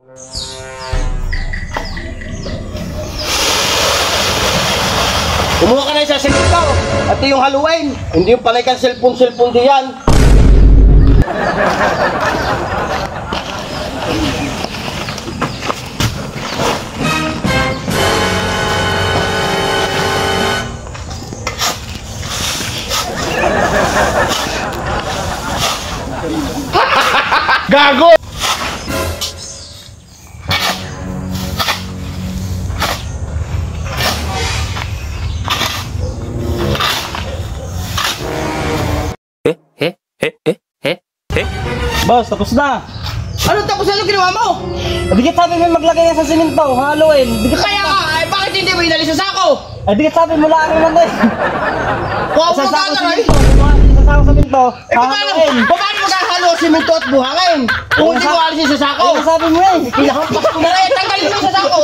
Kumuha ka na sa simento. At yung haluin. Hindi yung palay kang cellphone diyan. Gago! Boss, tapos na. Ano tapos ano ginawa mo? Bigit sabi mo maglagay sa simento, haluin. Kaya nga, bakit hindi mo inalis sa sako? Bigit sabi mo lang naman eh. Kuha mo ka na rin. Sa sako simento, haluin. Paano magkahalo ang simento at buhangin? Kung hindi mo alisin sa sako. Sabi mo eh. Tanggalin mo sa sako.